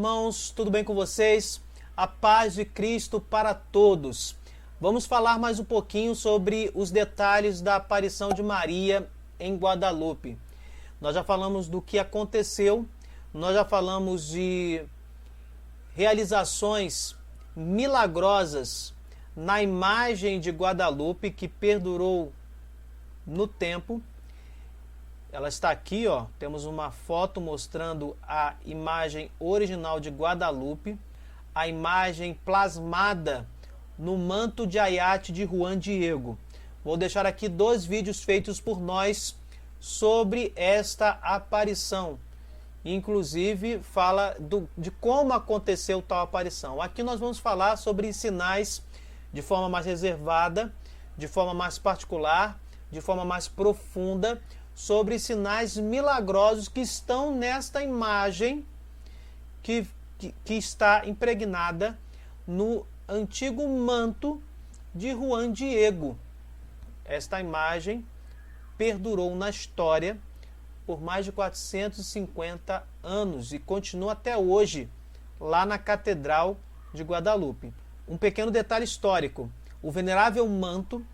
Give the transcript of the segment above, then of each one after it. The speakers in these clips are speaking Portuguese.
irmãos, tudo bem com vocês? A paz de Cristo para todos. Vamos falar mais um pouquinho sobre os detalhes da aparição de Maria em Guadalupe. Nós já falamos do que aconteceu, nós já falamos de realizações milagrosas na imagem de Guadalupe que perdurou no tempo. Ela está aqui, ó. Temos uma foto mostrando a imagem original de Guadalupe, a imagem plasmada no manto de Ayate de Juan Diego. Vou deixar aqui 2 vídeos feitos por nós sobre esta aparição. Inclusive fala de como aconteceu tal aparição. Aqui nós vamos falar sobre sinais de forma mais reservada, de forma mais particular, de forma mais profunda, sobre sinais milagrosos que estão nesta imagem que está impregnada no antigo manto de Juan Diego. Esta imagem perdurou na história por mais de 450 anos e continua até hoje lá na Catedral de Guadalupe. Um pequeno detalhe histórico: o venerável manto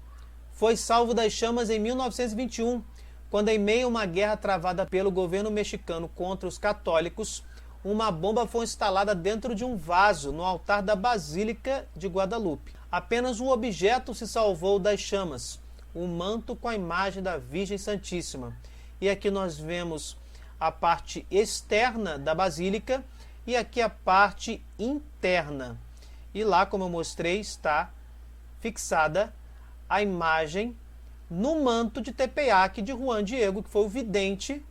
foi salvo das chamas em 1921, quando, em meio a uma guerra travada pelo governo mexicano contra os católicos, uma bomba foi instalada dentro de um vaso no altar da Basílica de Guadalupe. Apenas um objeto se salvou das chamas: um manto com a imagem da Virgem Santíssima. E aqui nós vemos a parte externa da Basílica e aqui a parte interna. E lá, como eu mostrei, está fixada a imagem no manto de Tepeyac de Juan Diego, que foi o vidente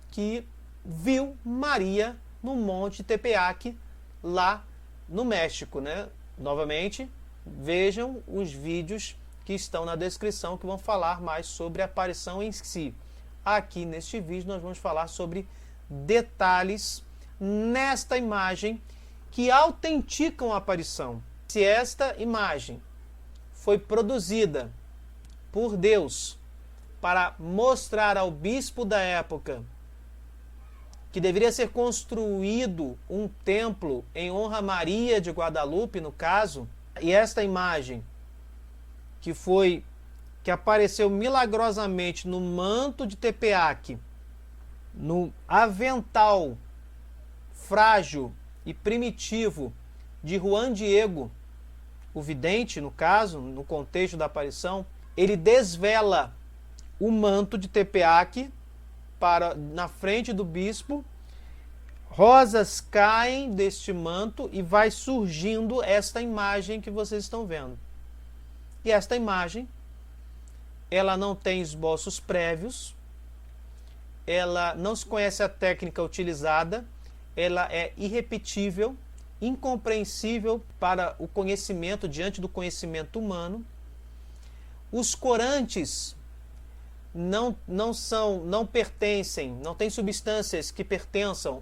que viu Maria no Monte Tepeyac, lá no México, né? Novamente, vejam os vídeos que estão na descrição, que vão falar mais sobre a aparição em si. Aqui neste vídeo nós vamos falar sobre detalhes nesta imagem que autenticam a aparição. Se esta imagem foi produzida por Deus para mostrar ao bispo da época que deveria ser construído um templo em honra a Maria de Guadalupe, no caso, e esta imagem que apareceu milagrosamente no manto de Tepeyac, no avental frágil e primitivo de Juan Diego, o vidente, no caso, no contexto da aparição, ele desvela o manto de Tepeyac na frente do bispo, rosas caem deste manto e vai surgindo esta imagem que vocês estão vendo. E esta imagem, ela não tem esboços prévios, ela não se conhece a técnica utilizada, ela é irrepetível, incompreensível para o conhecimento, diante do conhecimento humano. Os corantes não pertencem, não tem substâncias que pertençam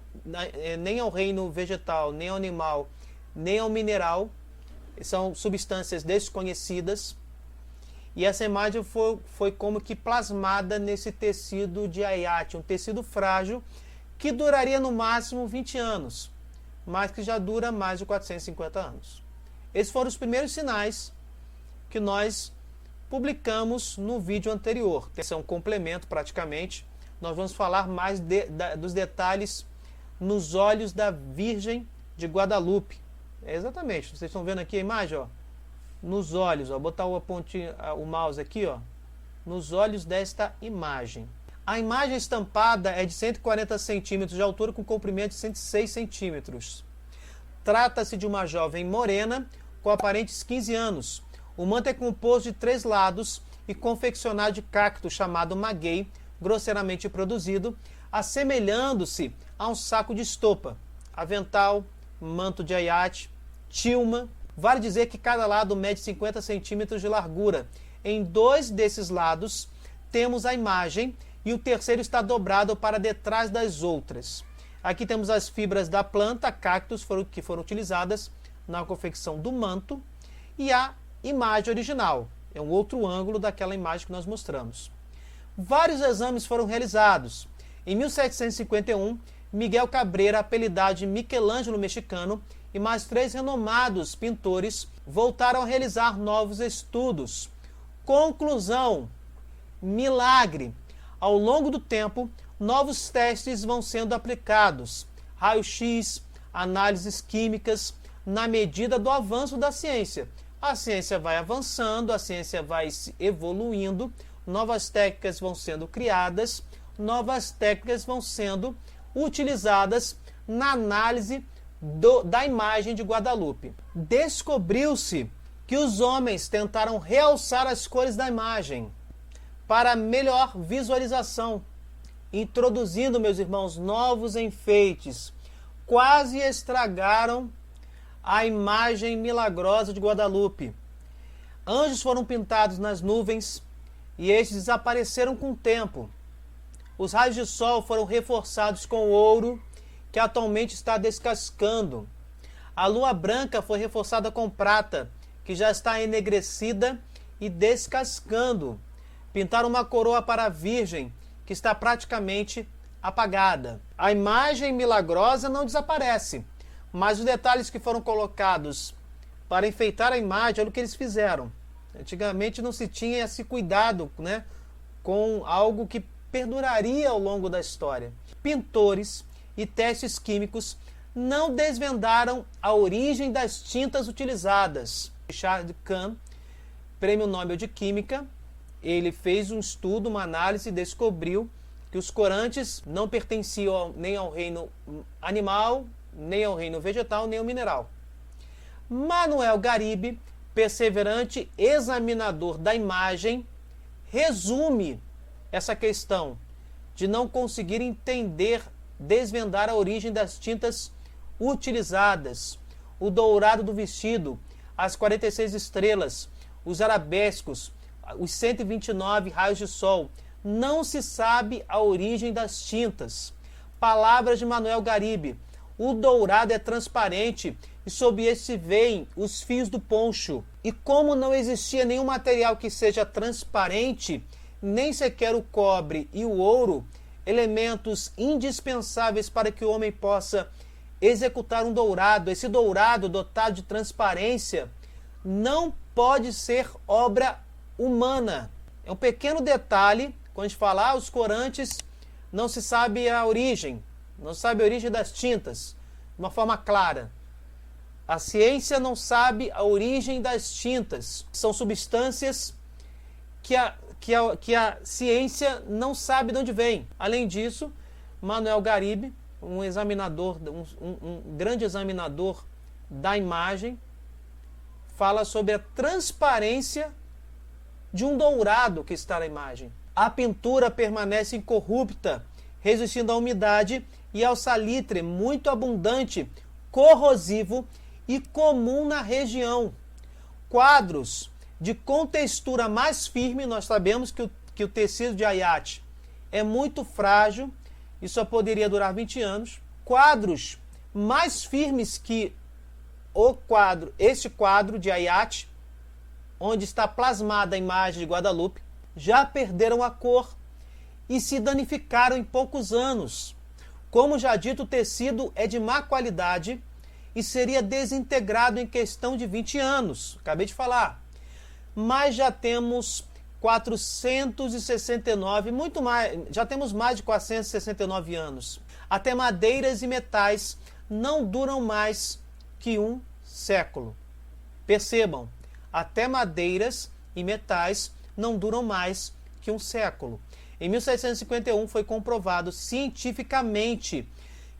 nem ao reino vegetal, nem ao animal, nem ao mineral. São substâncias desconhecidas. E essa imagem foi como que plasmada nesse tecido de Ayate, um tecido frágil que duraria no máximo 20 anos, mas que já dura mais de 450 anos. Esses foram os primeiros sinais que nós publicamos no vídeo anterior. Esse é um complemento praticamente. Nós vamos falar mais dos detalhes nos olhos da Virgem de Guadalupe. Exatamente, vocês estão vendo aqui a imagem, ó, nos olhos, ó, botar o mouse aqui, ó, nos olhos desta imagem. A imagem estampada é de 140 centímetros de altura com comprimento de 106 centímetros. Trata-se de uma jovem morena com aparentes 15 anos. O manto é composto de 3 lados e confeccionado de cacto chamado maguey, grosseiramente produzido, assemelhando-se a um saco de estopa. Avental, manto de Ayate, tilma. Vale dizer que cada lado mede 50 centímetros de largura. Em 2 desses lados temos a imagem e o terceiro está dobrado para detrás das outras. Aqui temos as fibras da planta, cactos, que foram utilizadas na confecção do manto, e a imagem original. É um outro ângulo daquela imagem que nós mostramos. Vários exames foram realizados. Em 1751, Miguel Cabreira, apelidado de Michelangelo mexicano, e mais 3 renomados pintores voltaram a realizar novos estudos. Conclusão: milagre. Ao longo do tempo, novos testes vão sendo aplicados. Raio-X, análises químicas, na medida do avanço da ciência. A ciência vai avançando, a ciência vai evoluindo, novas técnicas vão sendo criadas, novas técnicas vão sendo utilizadas na análise da imagem de Guadalupe. Descobriu-se que os homens tentaram realçar as cores da imagem para melhor visualização, introduzindo, meus irmãos, novos enfeites. Quase estragaram a imagem milagrosa de Guadalupe. Anjos foram pintados nas nuvens e estes desapareceram com o tempo. Os raios de sol foram reforçados com ouro, que atualmente está descascando. A lua branca foi reforçada com prata, que já está enegrecida e descascando. Pintaram uma coroa para a Virgem, que está praticamente apagada. A imagem milagrosa não desaparece, mas os detalhes que foram colocados para enfeitar a imagem, olha o que eles fizeram. Antigamente não se tinha esse cuidado, né, com algo que perduraria ao longo da história. Pintores e testes químicos não desvendaram a origem das tintas utilizadas. Richard Kahn, Prêmio Nobel de Química, ele fez um estudo, uma análise e descobriu que os corantes não pertenciam nem ao reino animal, nem ao reino vegetal, nem ao mineral. Manuel Garibe, perseverante examinador da imagem, resume essa questão de não conseguir entender, desvendar a origem das tintas utilizadas. O dourado do vestido, as 46 estrelas, os arabescos, os 129 raios de sol. Não se sabe a origem das tintas. Palavras de Manuel Garibe. O dourado é transparente e sob este veem os fios do poncho. E como não existia nenhum material que seja transparente, nem sequer o cobre e o ouro, elementos indispensáveis para que o homem possa executar um dourado, esse dourado dotado de transparência, não pode ser obra humana. É um pequeno detalhe, quando a gente fala, os corantes, não se sabe a origem, não se sabe a origem das tintas, de uma forma clara. A ciência não sabe a origem das tintas. São substâncias que a ciência não sabe de onde vem. Além disso, Manuel Garibe, um examinador, um grande examinador da imagem, fala sobre a transparência de um dourado que está na imagem. A pintura permanece incorrupta, resistindo à umidade e ao salitre muito abundante, corrosivo e comum na região. Quadros de contextura mais firme, nós sabemos que o tecido de Ayat é muito frágil e só poderia durar 20 anos. Quadros mais firmes que este quadro de Ayat, onde está plasmada a imagem de Guadalupe, já perderam a cor e se danificaram em poucos anos. Como já dito, o tecido é de má qualidade e seria desintegrado em questão de 20 anos. Acabei de falar. Mas já temos 469, muito mais, já temos mais de 469 anos. Até madeiras e metais não duram mais que um século. Percebam, até madeiras e metais não duram mais que um século. Em 1751 foi comprovado cientificamente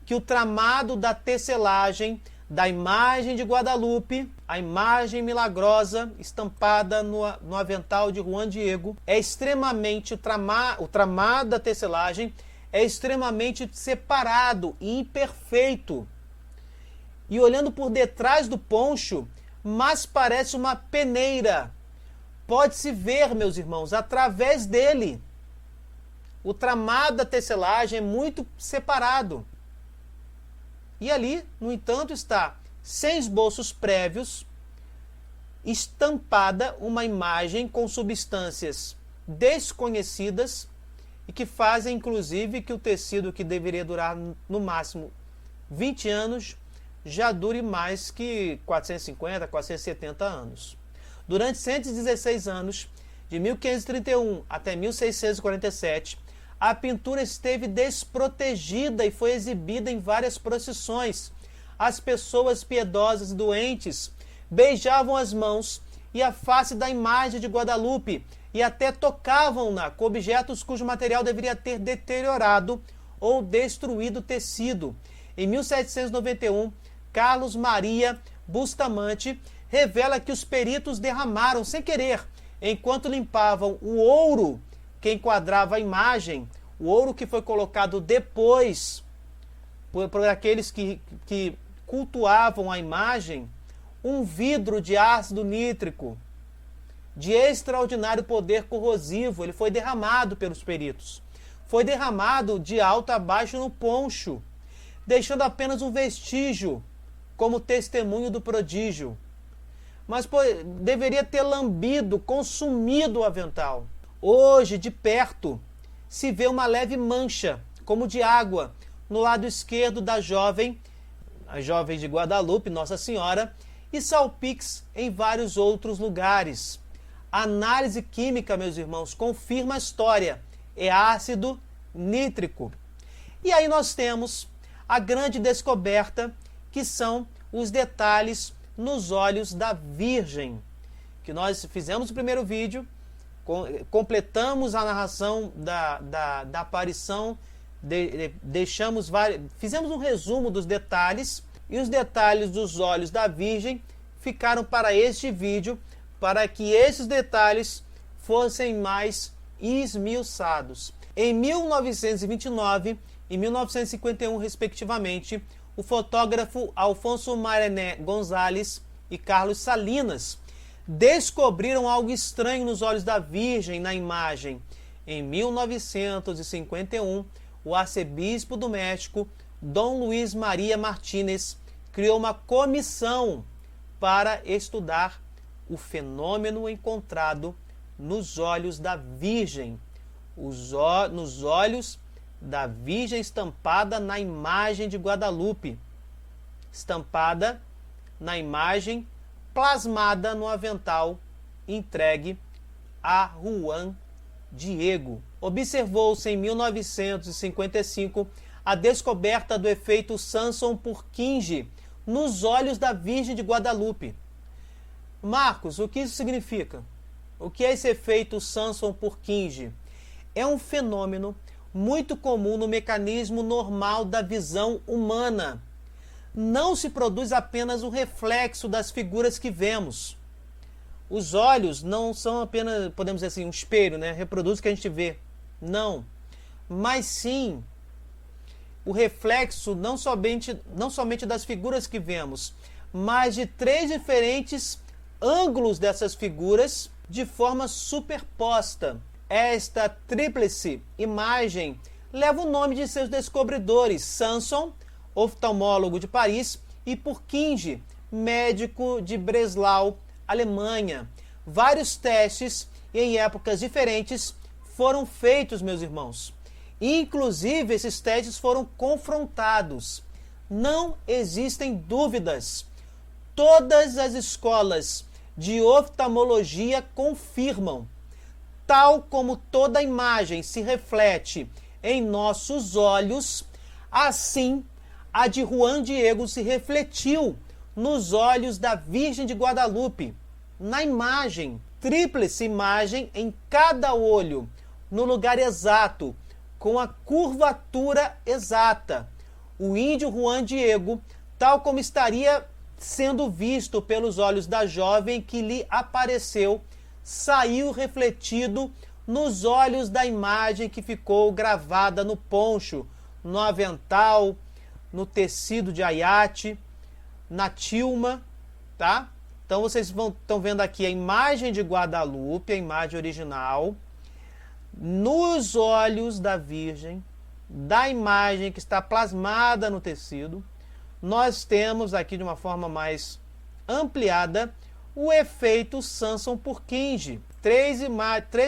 que o tramado da tecelagem da imagem de Guadalupe, a imagem milagrosa estampada no avental de Juan Diego, é extremamente, o tramado da tecelagem é extremamente separado e imperfeito. E olhando por detrás do poncho, mas parece uma peneira. Pode-se ver, meus irmãos, através dele. O tramado da tecelagem é muito separado. E ali, no entanto, está, sem esboços prévios, estampada uma imagem com substâncias desconhecidas e que fazem, inclusive, que o tecido que deveria durar no máximo 20 anos já dure mais que 450, 470 anos. Durante 116 anos, de 1531 até 1647, a pintura esteve desprotegida e foi exibida em várias procissões. As pessoas piedosas e doentes beijavam as mãos e a face da imagem de Guadalupe e até tocavam-na com objetos cujo material deveria ter deteriorado ou destruído o tecido. Em 1791, Carlos Maria Bustamante revela que os peritos derramaram sem querer, enquanto limpavam o ouro que enquadrava a imagem, o ouro que foi colocado depois por aqueles que cultuavam a imagem, um vidro de ácido nítrico de extraordinário poder corrosivo. Ele foi derramado pelos peritos. Foi derramado de alto a baixo no poncho, deixando apenas um vestígio como testemunho do prodígio. Mas deveria ter lambido, consumido o avental. Hoje, de perto, se vê uma leve mancha, como de água, no lado esquerdo da jovem, a jovem de Guadalupe, Nossa Senhora, e salpiques em vários outros lugares. A análise química, meus irmãos, confirma a história. É ácido nítrico. E aí nós temos a grande descoberta, que são os detalhes nos olhos da Virgem, que nós fizemos o primeiro vídeo, completamos a narração da aparição, fizemos um resumo dos detalhes, e os detalhes dos olhos da Virgem ficaram para este vídeo, para que esses detalhes fossem mais esmiuçados. Em 1929 e 1951, respectivamente, o fotógrafo Alfonso Marené Gonzalez e Carlos Salinas descobriram algo estranho nos olhos da Virgem na imagem. Em 1951, o arcebispo do México, Dom Luiz Maria Martínez, criou uma comissão para estudar o fenômeno encontrado nos olhos da Virgem. Nos olhos da Virgem estampada na imagem de Guadalupe. Estampada na imagem plasmada no avental entregue a Juan Diego. Observou-se em 1955 a descoberta do efeito Sanson-Purkinje nos olhos da Virgem de Guadalupe. Marcos, o que isso significa? O que é esse efeito Sanson-Purkinje? É um fenômeno muito comum no mecanismo normal da visão humana. Não se produz apenas um reflexo das figuras que vemos. Os olhos não são apenas, podemos dizer assim, um espelho, né? Reproduz o que a gente vê. Não. Mas sim o reflexo não somente das figuras que vemos, mas de 3 diferentes ângulos dessas figuras de forma superposta. Esta tríplice imagem leva o nome de seus descobridores, Sanson, oftalmólogo de Paris, e Purkinje, médico de Breslau, Alemanha. Vários testes, em épocas diferentes, foram feitos, meus irmãos. Inclusive, esses testes foram confrontados. Não existem dúvidas. Todas as escolas de oftalmologia confirmam. Tal como toda imagem se reflete em nossos olhos, assim a de Juan Diego se refletiu nos olhos da Virgem de Guadalupe. Na imagem, tríplice imagem em cada olho, no lugar exato, com a curvatura exata. O índio Juan Diego, tal como estaria sendo visto pelos olhos da jovem que lhe apareceu, saiu refletido nos olhos da imagem que ficou gravada no poncho, no avental, no tecido de aiate, na tilma, tá? Então vocês estão vendo aqui a imagem de Guadalupe, a imagem original, nos olhos da Virgem, da imagem que está plasmada no tecido. Nós temos aqui de uma forma mais ampliada o efeito Sanson-Purkinje. 3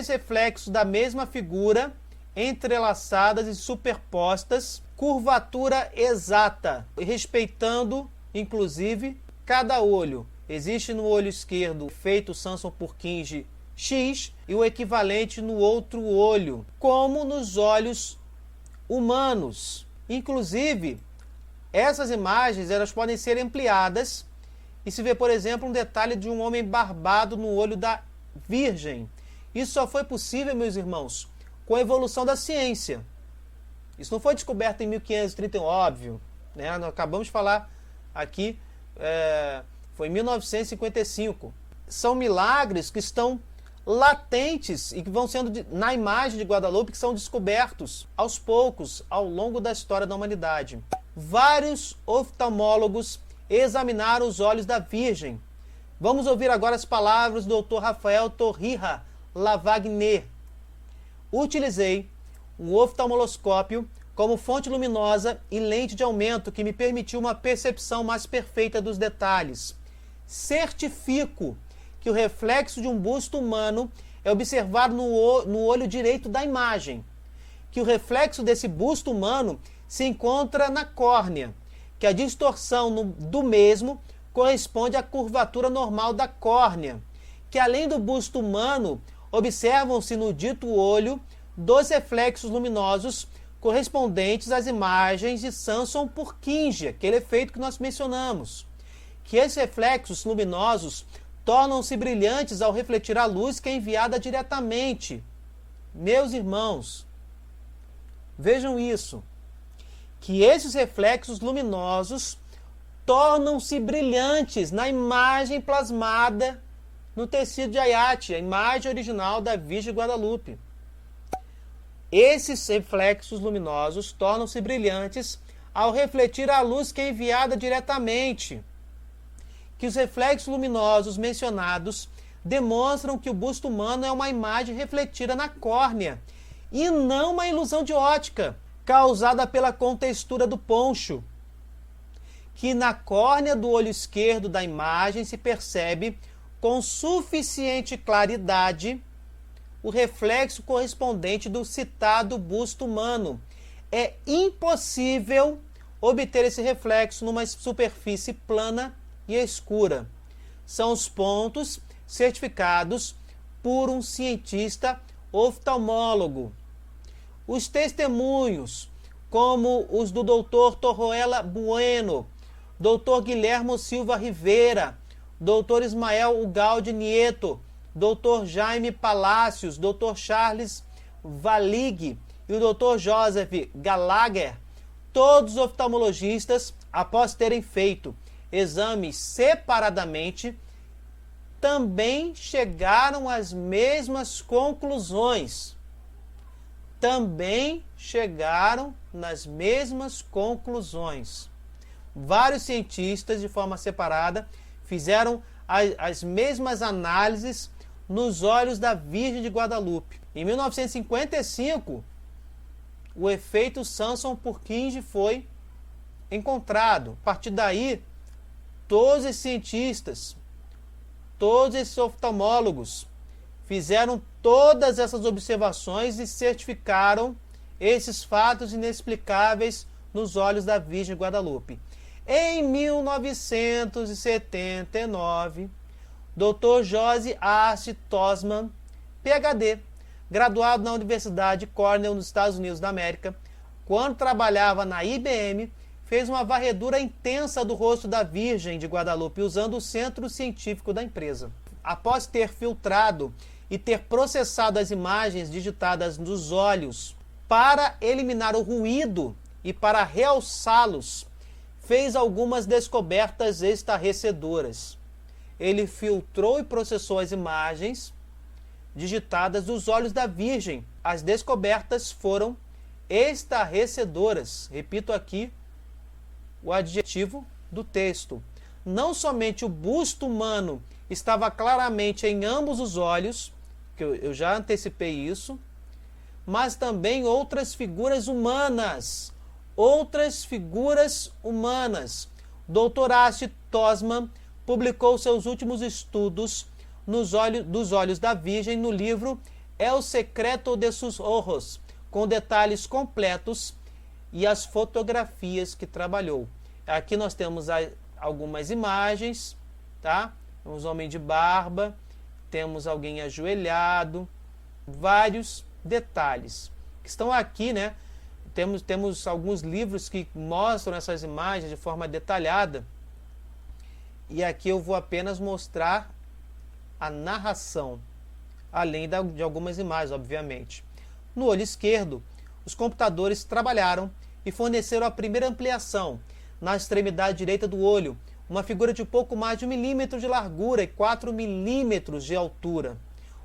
reflexos da mesma figura entrelaçadas e superpostas, curvatura exata, respeitando, inclusive, cada olho. Existe no olho esquerdo o efeito Samson Purkinje X e o equivalente no outro olho, como nos olhos humanos. Inclusive, essas imagens elas podem ser ampliadas e se vê, por exemplo, um detalhe de um homem barbado no olho da Virgem. Isso só foi possível, meus irmãos, com a evolução da ciência. Isso não foi descoberto em 1531, óbvio, né? Nós acabamos de falar aqui, foi em 1955. São milagres que estão latentes e que vão sendo, na imagem de Guadalupe, que são descobertos aos poucos, ao longo da história da humanidade. Vários oftalmólogos examinaram os olhos da Virgem. Vamos ouvir agora as palavras do Dr. Rafael Torrija Lavagner. Utilizei um oftalmoloscópio como fonte luminosa e lente de aumento que me permitiu uma percepção mais perfeita dos detalhes. Certifico que o reflexo de um busto humano é observado no olho direito da imagem, que o reflexo desse busto humano se encontra na córnea, que a distorção do mesmo corresponde à curvatura normal da córnea, que além do busto humano, observam-se no dito olho 2 reflexos luminosos correspondentes às imagens de Samson Purkinje, aquele efeito que nós mencionamos, que esses reflexos luminosos tornam-se brilhantes ao refletir a luz que é enviada diretamente. Meus irmãos, vejam isso, que esses reflexos luminosos tornam-se brilhantes na imagem plasmada no tecido de Ayate, a imagem original da Virgem Guadalupe. Esses reflexos luminosos tornam-se brilhantes ao refletir a luz que é enviada diretamente. Que os reflexos luminosos mencionados demonstram que o busto humano é uma imagem refletida na córnea e não uma ilusão de ótica causada pela contextura do poncho. Que na córnea do olho esquerdo da imagem se percebe com suficiente claridade o reflexo correspondente do citado busto humano. É impossível obter esse reflexo numa superfície plana e escura. São os pontos certificados por um cientista oftalmólogo. Os testemunhos, como os do Dr. Torroella Bueno, Dr. Guilhermo Silva Rivera, Dr. Ismael Ugalde Nieto, Dr. Jaime Palacios, Dr. Charles Valig e o Dr. Joseph Gallagher, todos oftalmologistas, após terem feito exames separadamente, também chegaram às mesmas conclusões. Vários cientistas, de forma separada, fizeram as mesmas análises nos olhos da Virgem de Guadalupe. Em 1955, o efeito Samson Purkinje foi encontrado. A partir daí, todos esses cientistas, todos esses oftalmólogos fizeram todas essas observações e certificaram esses fatos inexplicáveis nos olhos da Virgem Guadalupe. Em 1979, Dr. Josie Arce Tosman, PhD, graduado na Universidade Cornell nos Estados Unidos da América, quando trabalhava na IBM, fez uma varredura intensa do rosto da Virgem de Guadalupe usando o centro científico da empresa. Após ter filtrado e ter processado as imagens digitadas nos olhos para eliminar o ruído e para realçá-los, fez algumas descobertas estarrecedoras. Ele filtrou e processou as imagens digitadas dos olhos da Virgem. As descobertas foram estarrecedoras. Repito aqui o adjetivo do texto. Não somente o busto humano estava claramente em ambos os olhos, que eu já antecipei isso, mas também outras figuras humanas. Dr. Arce Tosman publicou seus últimos estudos dos olhos da Virgem no livro El Secreto de sus Ojos, com detalhes completos e as fotografias que trabalhou. Aqui nós temos algumas imagens, tá? Temos um homem de barba, temos alguém ajoelhado, vários detalhes que estão aqui, né? Temos alguns livros que mostram essas imagens de forma detalhada, e aqui eu vou apenas mostrar a narração, além de algumas imagens, obviamente. No olho esquerdo, os computadores trabalharam e forneceram a primeira ampliação na extremidade direita do olho, uma figura de pouco mais de 1 milímetro de largura e 4 milímetros de altura.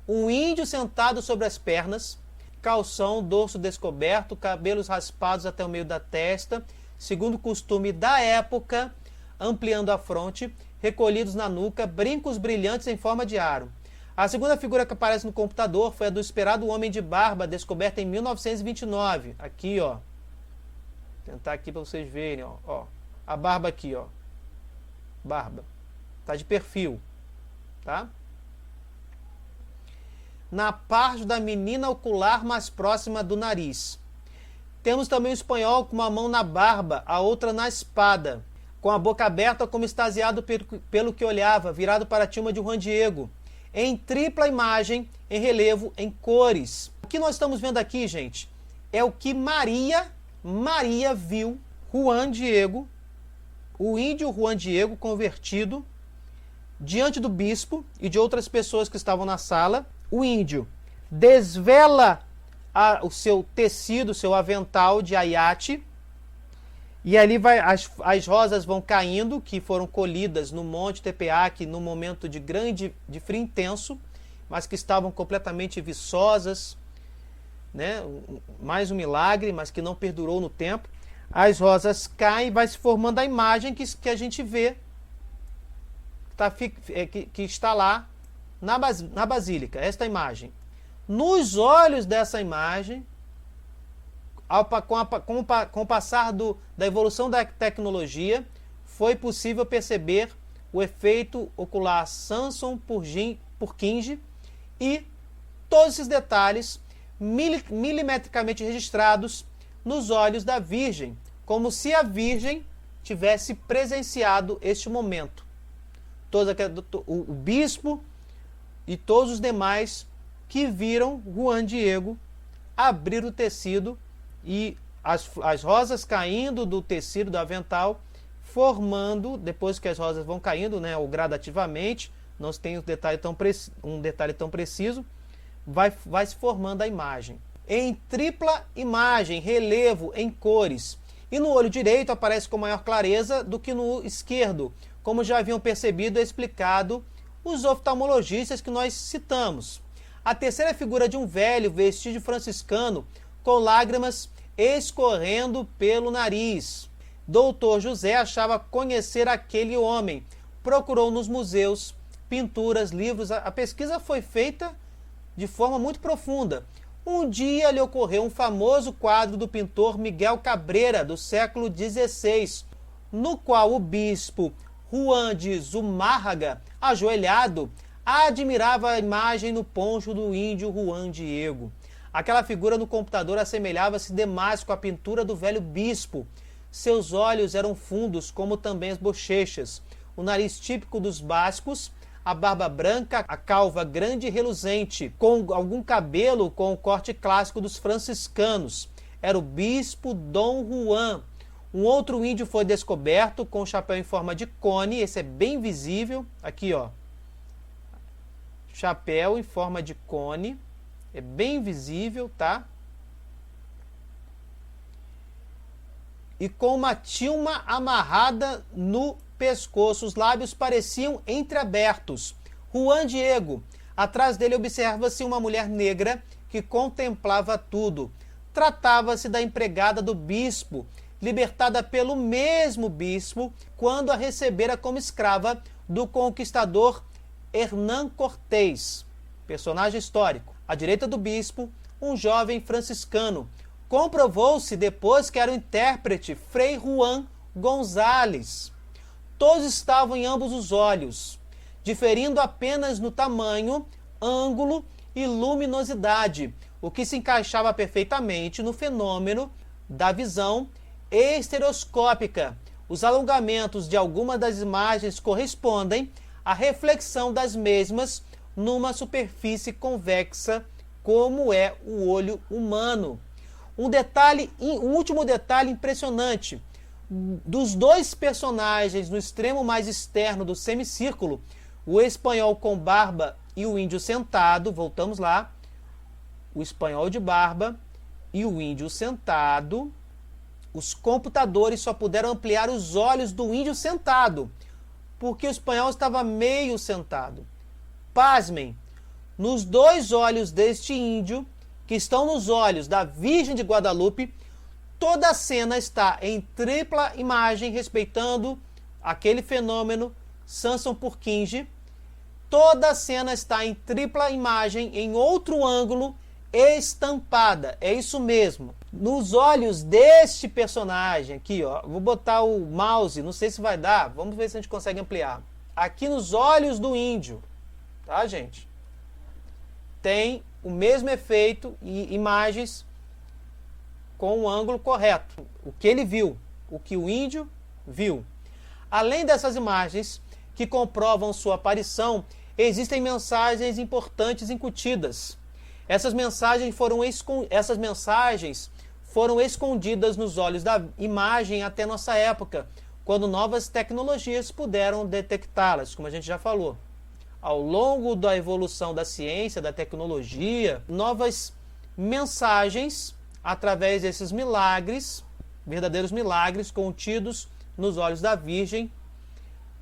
Um índio sentado sobre as pernas, calção, dorso descoberto, cabelos raspados até o meio da testa, segundo o costume da época, ampliando a fronte, recolhidos na nuca, brincos brilhantes em forma de aro. A segunda figura que aparece no computador foi a do esperado homem de barba, descoberta em 1929. Aqui, ó. Vou tentar aqui para vocês verem, ó. A barba aqui, ó. Barba. Tá de perfil, tá? Na parte da menina ocular mais próxima do nariz. Temos também o espanhol com uma mão na barba, a outra na espada, com a boca aberta como extasiado pelo que olhava, virado para a tilma de Juan Diego, em tripla imagem, em relevo, em cores. O que nós estamos vendo aqui, gente, é o que Maria viu Juan Diego, o índio Juan Diego convertido, diante do bispo e de outras pessoas que estavam na sala. O índio desvela o seu tecido, seu avental de aiate, e ali as rosas vão caindo, que foram colhidas no Monte Tepeac, no momento de frio intenso, mas que estavam completamente viçosas, né? Mais um milagre, mas que não perdurou no tempo. As rosas caem e vai se formando a imagem que a gente vê, que está lá na basílica, esta imagem. Nos olhos dessa imagem, com o passar da evolução da tecnologia, foi possível perceber o efeito ocular Samson Purkinje e todos esses detalhes milimetricamente registrados nos olhos da Virgem, como se a Virgem tivesse presenciado este momento. O bispo e todos os demais que viram Juan Diego abrir o tecido e as rosas caindo do tecido do avental, formando, depois que as rosas vão caindo, né, ou gradativamente, não se tem um detalhe tão preciso, vai se formando a imagem. Em tripla imagem, relevo, em cores. E no olho direito aparece com maior clareza do que no esquerdo, como já haviam percebido e explicado os oftalmologistas que nós citamos. A terceira figura de um velho vestido de franciscano, com lágrimas escorrendo pelo nariz. Doutor José achava conhecer aquele homem. Procurou nos museus, pinturas, livros. A pesquisa foi feita de forma muito profunda. Um dia lhe ocorreu um famoso quadro do pintor Miguel Cabrera, do século XVI, no qual o bispo Juan de Zumárraga, ajoelhado, admirava a imagem no poncho do índio Juan Diego. Aquela figura no computador assemelhava-se demais com a pintura do velho bispo. Seus olhos eram fundos, como também as bochechas, o nariz típico dos bascos, a barba branca, a calva grande e reluzente, com algum cabelo com o corte clássico dos franciscanos. Era o bispo Dom Juan. Um outro índio foi descoberto com o chapéu em forma de cone, esse é bem visível, aqui ó, chapéu em forma de cone, é bem visível, tá? E com uma tilma amarrada no pescoço, os lábios pareciam entreabertos. Juan Diego, atrás dele observa-se uma mulher negra que contemplava tudo. Tratava-se da empregada do bispo, libertada pelo mesmo bispo quando a recebera como escrava do conquistador Hernán Cortés, personagem histórico. À direita do bispo, um jovem franciscano. Comprovou-se depois que era o intérprete Frei Juan González. Todos estavam em ambos os olhos, diferindo apenas no tamanho, ângulo e luminosidade. o que se encaixava perfeitamente no fenômeno da visão estereoscópica. Os alongamentos de algumas das imagens correspondem à reflexão das mesmas numa superfície convexa, como é o olho humano. Um último detalhe impressionante: dos dois personagens no extremo mais externo do semicírculo, o espanhol com barba e o índio sentado, voltamos lá, o espanhol de barba e o índio sentado, os computadores só puderam ampliar os olhos do índio sentado, porque o espanhol estava meio sentado. Pasmem, nos dois olhos deste índio, que estão nos olhos da Virgem de Guadalupe, toda a cena está em tripla imagem, respeitando aquele fenômeno Samson Purkinje. Toda a cena está em tripla imagem, em outro ângulo, estampada. É isso mesmo. Nos olhos deste personagem aqui, ó, vou botar o mouse, não sei se vai dar, vamos ver se a gente consegue ampliar. Aqui nos olhos do índio, tá, gente? Tem o mesmo efeito e imagens com o ângulo correto. O que ele viu, o que o índio viu. Além dessas imagens que comprovam sua aparição, existem mensagens importantes incutidas. Essas mensagens foram escondidas nos olhos da imagem até nossa época, quando novas tecnologias puderam detectá-las, como a gente já falou. Ao longo da evolução da ciência, da tecnologia, novas mensagens, através desses milagres, verdadeiros milagres contidos nos olhos da Virgem,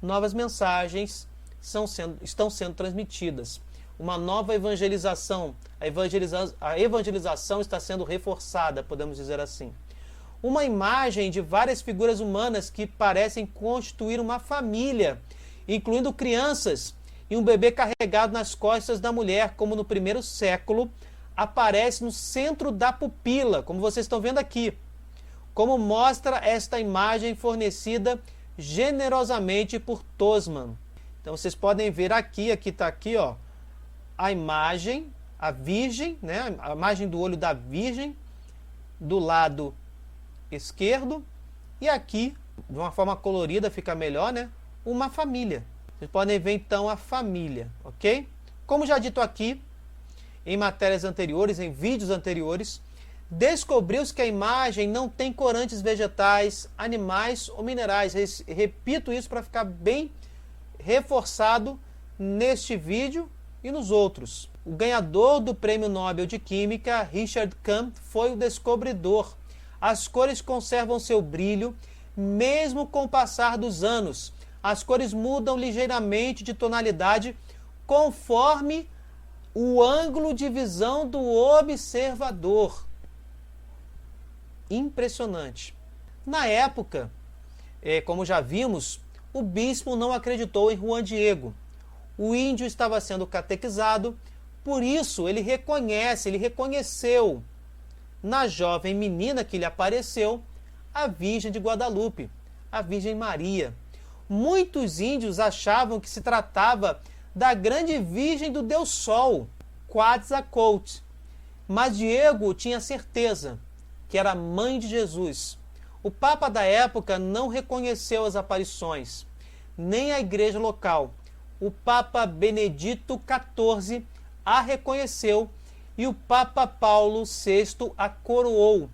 novas mensagens estão sendo transmitidas. Uma nova evangelização, a evangelização está sendo reforçada, podemos dizer assim. Uma imagem de várias figuras humanas que parecem constituir uma família, incluindo crianças e um bebê carregado nas costas da mulher, como no primeiro século, aparece no centro da pupila, como vocês estão vendo aqui, como mostra esta imagem fornecida generosamente por Tosman. Então vocês podem ver aqui está aqui, ó, a imagem, a Virgem, né, a imagem do olho da Virgem, do lado esquerdo, e aqui, de uma forma colorida, fica melhor, né, uma família. Vocês podem ver então a família, ok? Como já dito aqui, em matérias anteriores, em vídeos anteriores, descobriu-se que a imagem não tem corantes vegetais, animais ou minerais. Repito isso para ficar bem reforçado neste vídeo e nos outros. O ganhador do Prêmio Nobel de Química, Richard Kahn, foi o descobridor. As cores conservam seu brilho, mesmo com o passar dos anos. As cores mudam ligeiramente de tonalidade conforme o ângulo de visão do observador. Impressionante. Na época, como já vimos, o bispo não acreditou em Juan Diego. O índio estava sendo catequizado, por isso ele reconheceu na jovem menina que lhe apareceu a Virgem de Guadalupe, a Virgem Maria. Muitos índios achavam que se tratava da grande Virgem do Deus Sol, Quetzalcoatl, mas Diego tinha certeza que era a mãe de Jesus. O Papa da época não reconheceu as aparições, nem a igreja local. O Papa Benedito XIV a reconheceu e o Papa Paulo VI a coroou.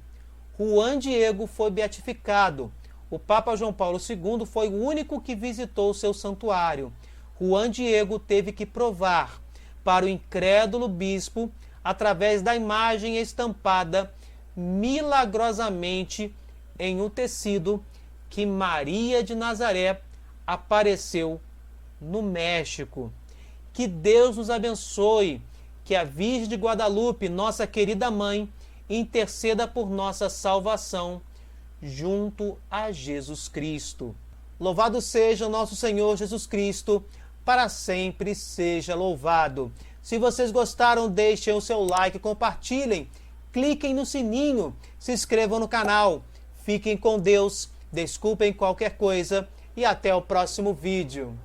Juan Diego foi beatificado. O Papa João Paulo II foi o único que visitou seu santuário. Juan Diego teve que provar para o incrédulo bispo, através da imagem estampada milagrosamente em um tecido, que Maria de Nazaré apareceu no México. Que Deus nos abençoe, que a Virgem de Guadalupe, nossa querida mãe, interceda por nossa salvação junto a Jesus Cristo. Louvado seja o nosso Senhor Jesus Cristo, para sempre seja louvado. Se vocês gostaram, deixem o seu like, compartilhem, cliquem no sininho, se inscrevam no canal. Fiquem com Deus, desculpem qualquer coisa e até o próximo vídeo.